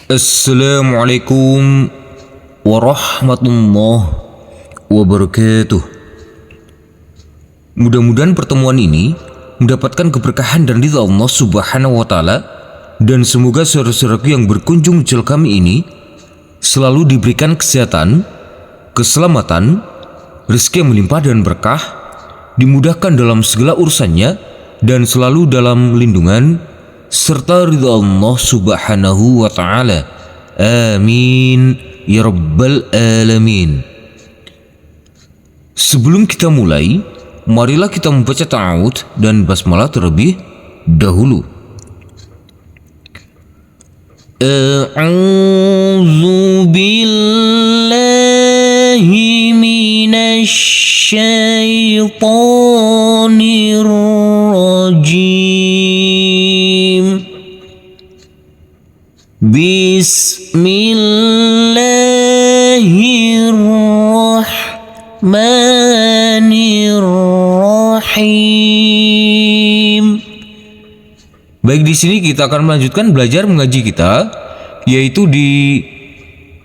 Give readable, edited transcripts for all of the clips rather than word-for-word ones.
Assalamualaikum warahmatullahi wabarakatuh. Mudah-mudahan pertemuan ini mendapatkan keberkahan dan ridha Allah Subhanahu wa taala, dan semoga saudara-saudaraku yang berkunjung di channel kami ini selalu diberikan kesehatan, keselamatan, rezeki yang melimpah dan berkah, dimudahkan dalam segala urusannya, dan selalu dalam lindungan serta ridha Allah Subhanahu wa taala. Amin ya rabbal alamin. Sebelum kita mulai, marilah kita membaca ta'awudz dan basmalah terlebih dahulu. A'udzu billahi minasy syaithanir rajim. Bismillahirrahmanirrahim. Baik, di sini kita akan melanjutkan belajar mengaji kita, yaitu di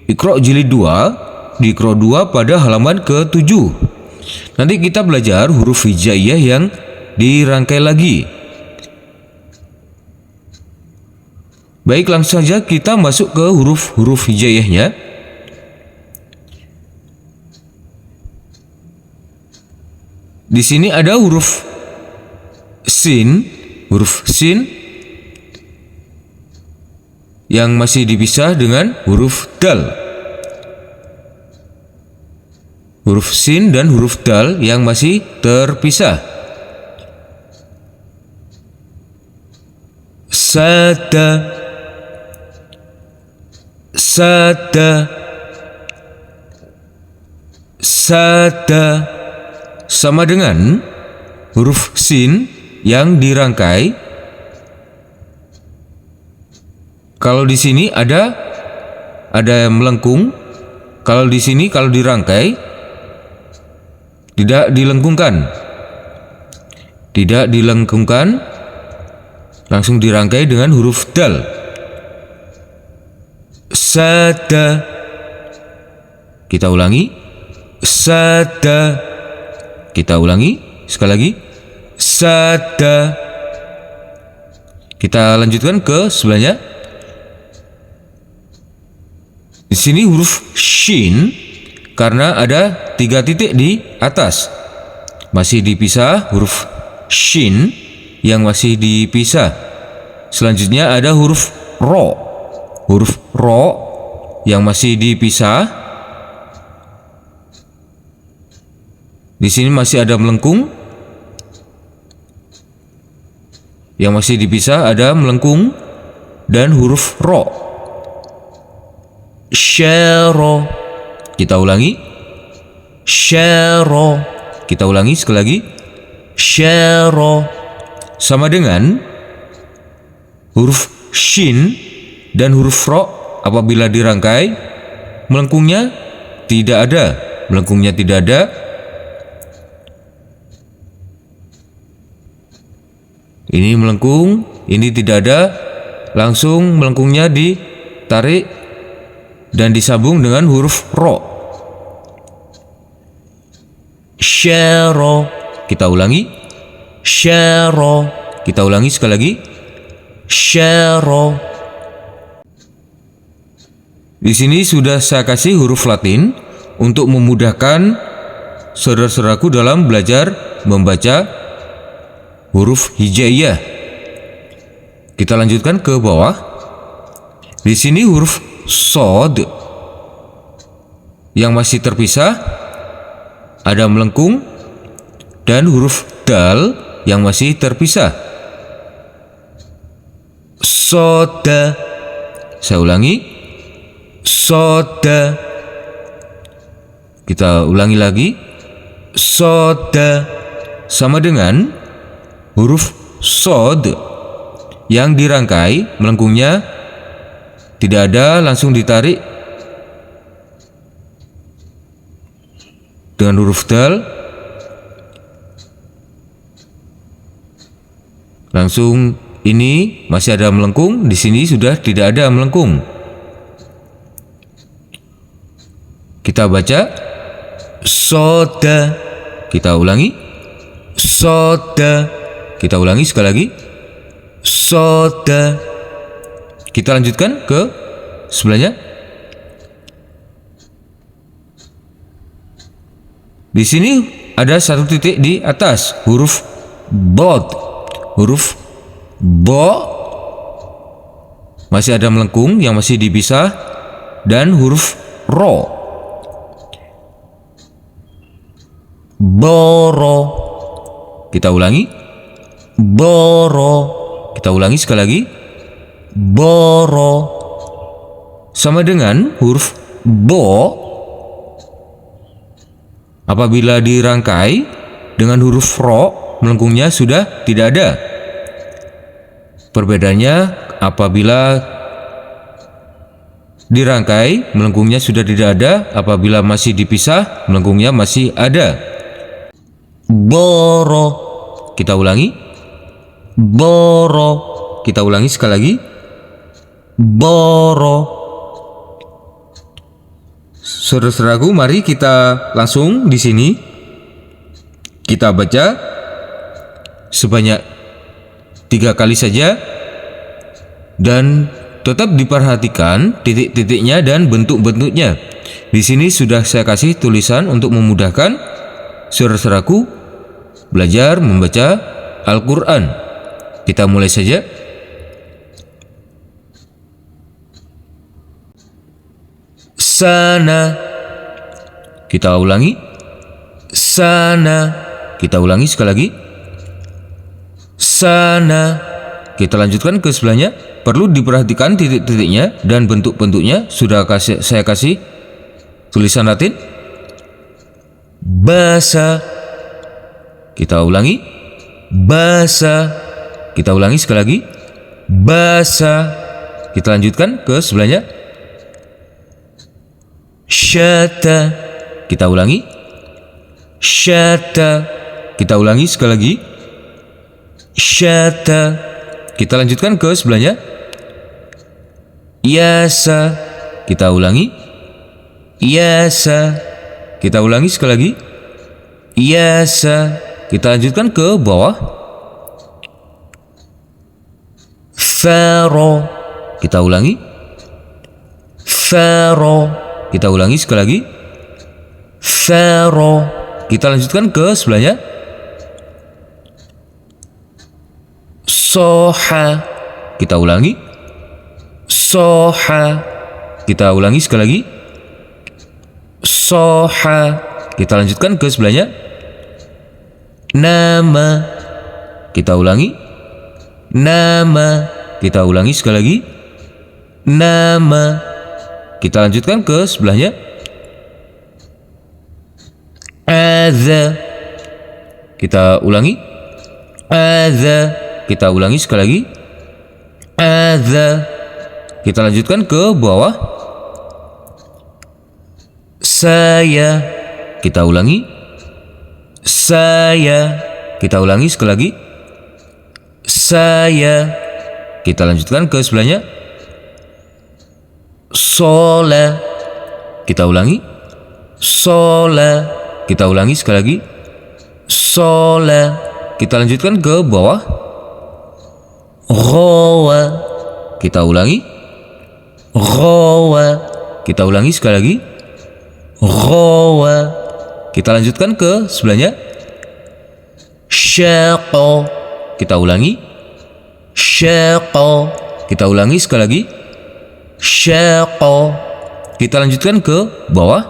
Iqra jilid 2, di Iqra 2 pada halaman ke-7. Nanti kita belajar huruf hijaiyah yang dirangkai lagi. Baik, langsung saja kita masuk ke huruf hijaiyahnya. Di sini ada huruf sin yang masih dipisah dengan huruf dal. Huruf sin dan huruf dal yang masih terpisah. Sada sama dengan huruf sin yang dirangkai. Kalau di sini ada melengkung, kalau di sini kalau dirangkai tidak dilengkungkan, langsung dirangkai dengan huruf dal. Sada. Kita ulangi. Sada. Kita ulangi sekali lagi. Sada. Kita lanjutkan ke sebelahnya. Di sini huruf shin karena ada 3 titik di atas. Masih dipisah huruf shin yang masih dipisah. Selanjutnya ada huruf ro. Huruf ro yang masih dipisah. Di sini masih ada melengkung. Yang masih dipisah ada melengkung dan huruf ro. Syaro. Kita ulangi. Syaro. Kita ulangi sekali lagi. Syaro. Sama dengan huruf shin dan huruf ro apabila dirangkai, melengkungnya tidak ada. Melengkungnya tidak ada. Ini melengkung, ini tidak ada. Langsung melengkungnya ditarik dan disambung dengan huruf ro. Syaro. Kita ulangi. Syaro. Kita ulangi sekali lagi. Syaro. Di sini sudah saya kasih huruf Latin untuk memudahkan saudara-saudaraku dalam belajar membaca huruf hijaiyah. Kita lanjutkan ke bawah. Di sini huruf sod yang masih terpisah, ada melengkung, dan huruf dal yang masih terpisah. Soda. Saya ulangi. Soda. Kita ulangi lagi. Soda. Sama dengan huruf sod yang dirangkai, melengkungnya tidak ada, langsung ditarik dengan huruf dal. Langsung ini masih ada melengkung, di sini sudah tidak ada melengkung. Kita baca soda. Kita ulangi soda. Kita ulangi sekali lagi soda. Kita lanjutkan ke sebelahnya. Di sini ada satu titik di atas huruf bod. Huruf bo masih ada melengkung yang masih dipisah, dan huruf ro. Boro. Kita ulangi boro. Kita ulangi sekali lagi boro. Sama dengan huruf bo apabila dirangkai dengan huruf ro, melengkungnya sudah tidak ada. Perbedaannya apabila dirangkai, melengkungnya sudah tidak ada. Apabila masih dipisah, melengkungnya masih ada. Boro. Kita ulangi boro. Kita ulangi sekali lagi boro. Saudara-saudaraku, mari kita langsung di sini kita baca sebanyak 3 kali saja, dan tetap diperhatikan titik-titiknya dan bentuk-bentuknya. Di sini sudah saya kasih tulisan untuk memudahkan saudara-saudaraku belajar membaca Al-Quran. Kita mulai saja. Sana. Kita ulangi sana. Kita ulangi sekali lagi sana. Kita lanjutkan ke sebelahnya. Perlu diperhatikan titik-titiknya dan bentuk-bentuknya. Sudah saya kasih tulisan Latin. Basa. Kita ulangi basa. Kita ulangi sekali lagi basa. Kita lanjutkan ke sebelahnya. Syata. Kita ulangi syata. Kita ulangi sekali lagi syata. Kita lanjutkan ke sebelahnya. Yasa. Kita ulangi yasa. Kita ulangi sekali lagi yasa. Kita lanjutkan ke bawah. Faro. Kita ulangi faro. Kita ulangi sekali lagi faro. Kita lanjutkan ke sebelahnya. Soha. Kita ulangi soha. Kita ulangi sekali lagi soha. Kita lanjutkan ke sebelahnya. Nama. Kita ulangi nama. Kita ulangi sekali lagi nama. Kita lanjutkan ke sebelahnya. Adza. Kita ulangi adza. Kita ulangi sekali lagi adza. Kita lanjutkan ke bawah. Saya. Kita ulangi saya. Kita ulangi sekali lagi saya. Kita lanjutkan ke sebelahnya. Sola. Kita ulangi sola. Kita ulangi sekali lagi sola. Kita lanjutkan ke bawah. Roa. Kita ulangi roa. Kita ulangi sekali lagi roa. Kita lanjutkan ke sebelahnya. Syaqa. Kita ulangi syaqa. Kita ulangi sekali lagi syaqa. Kita lanjutkan ke bawah.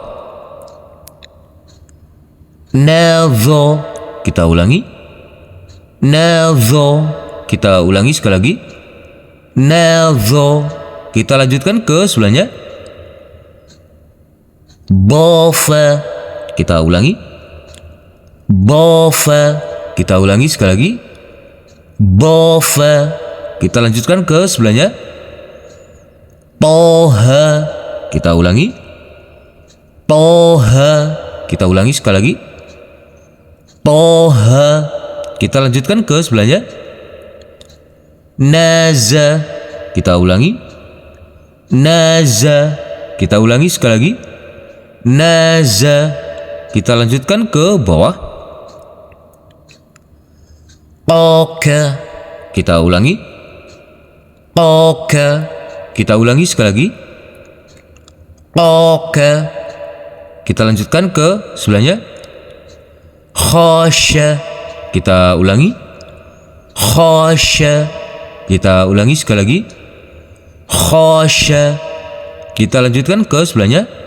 Nadho. Kita ulangi nadho. Kita ulangi sekali lagi nadho. Kita lanjutkan ke sebelahnya. Bofa. Kita ulangi bofa. Kita ulangi sekali lagi bofa. Kita lanjutkan ke sebelahnya. Toha. Kita ulangi toha. Kita ulangi sekali lagi toha. Kita lanjutkan ke sebelahnya. Naza. Kita ulangi naza. Kita ulangi sekali lagi naza. Kita lanjutkan ke bawah. Oka. Kita ulangi. Oka. Kita ulangi sekali lagi. Oka. Kita lanjutkan ke sebelahnya. Khasya. Kita ulangi. Khasya. Kita ulangi sekali lagi. Khasya. Kita lanjutkan ke sebelahnya.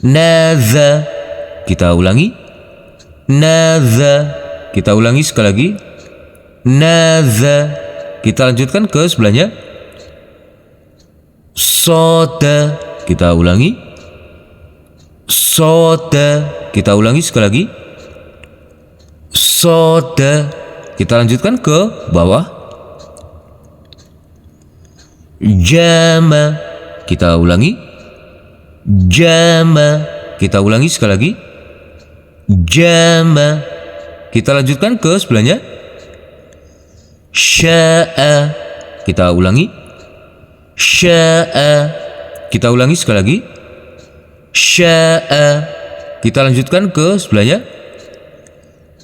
Nadza. Kita ulangi. Nadza. Kita ulangi sekali lagi. Nadza. Kita lanjutkan ke sebelahnya. Soda. Kita ulangi. Soda. Kita ulangi sekali lagi. Soda. Kita lanjutkan ke bawah. Jama. Kita ulangi. Jama. Kita ulangi sekali lagi. Jama. Kita lanjutkan ke sebelahnya. Sya'a. Kita ulangi. Sya'a. Kita ulangi sekali lagi. Sya'a. Kita lanjutkan ke sebelahnya.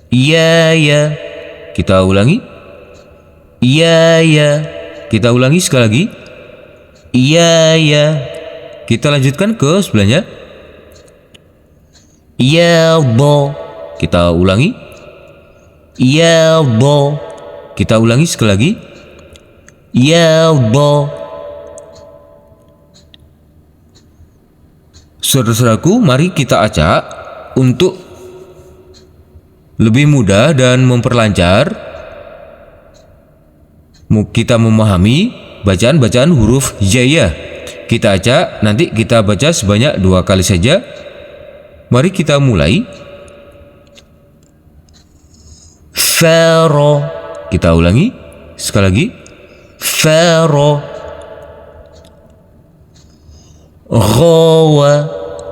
Ya. Kita ulangi. Ya. Kita ulangi sekali lagi. Ya. Kita lanjutkan ke sebelahnya. Yadha. Kita ulangi. Yadha. Kita ulangi sekali lagi. Yadha. Saudara-saudaraku, mari kita acak untuk lebih mudah dan memperlancar kita memahami bacaan-bacaan huruf hijaiyah. Kita acak, nanti kita baca sebanyak 2 kali saja. Mari kita mulai. Faro. Kita ulangi sekali lagi. Faro. Ghawa.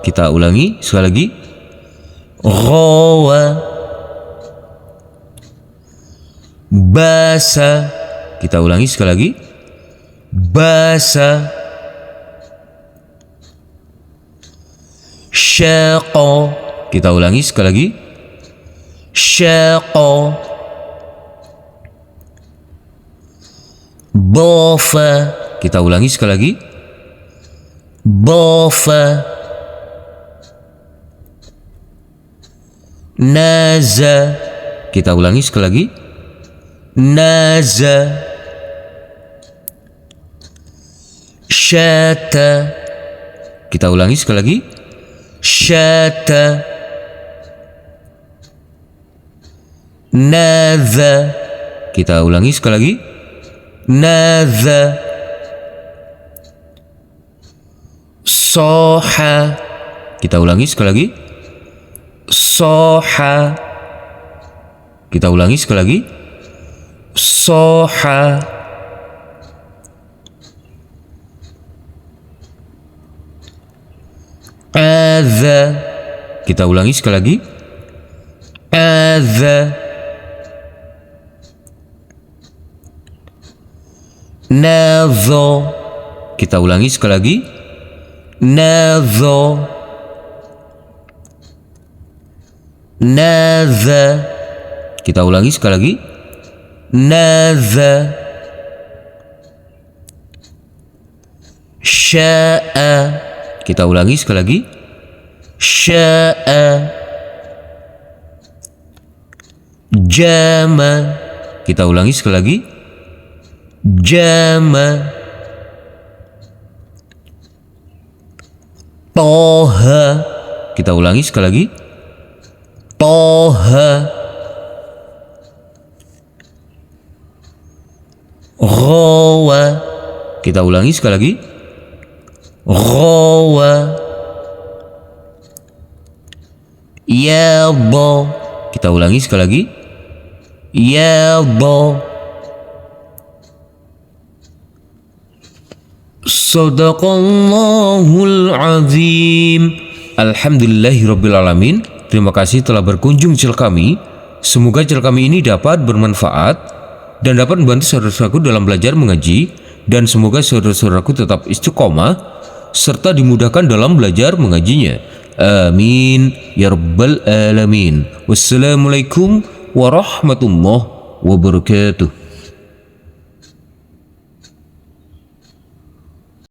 Kita ulangi sekali lagi. Ghawa. Basa. Kita ulangi sekali lagi. Basa. Syaqa. Kita ulangi sekali lagi. Syaqa. Bafa. Kita ulangi sekali lagi. Bafa. Naza. Kita ulangi sekali lagi. Naza. Syata. Kita ulangi sekali lagi. Syata. Nadza. Kita ulangi sekali lagi. Nadza. Soha. Kita ulangi sekali lagi. Soha. Kita ulangi sekali lagi. Soha. Adza. Kita ulangi sekali lagi. Adza. Nadza. Kita ulangi sekali lagi. Nadza. Nadza. Kita ulangi sekali lagi. Nadza. Sya'a. Kita ulangi sekali lagi. Sya'a. Jama. Kita ulangi sekali lagi. Jama. Toha. Kita ulangi sekali lagi. Toha. Ghawa. Kita ulangi sekali lagi. Ghawa. Yadha. Kita ulangi sekali lagi. Yadha. Sadaqallahul azim. Alhamdulillahirrabbilalamin. Terima kasih telah berkunjung channel kami. Semoga channel kami ini dapat bermanfaat dan dapat membantu saudara-saudaraku dalam belajar mengaji, dan semoga saudara-saudaraku tetap istiqomah serta dimudahkan dalam belajar mengajinya. Amin ya rabbal alamin. Wassalamualaikum warahmatullahi wabarakatuh.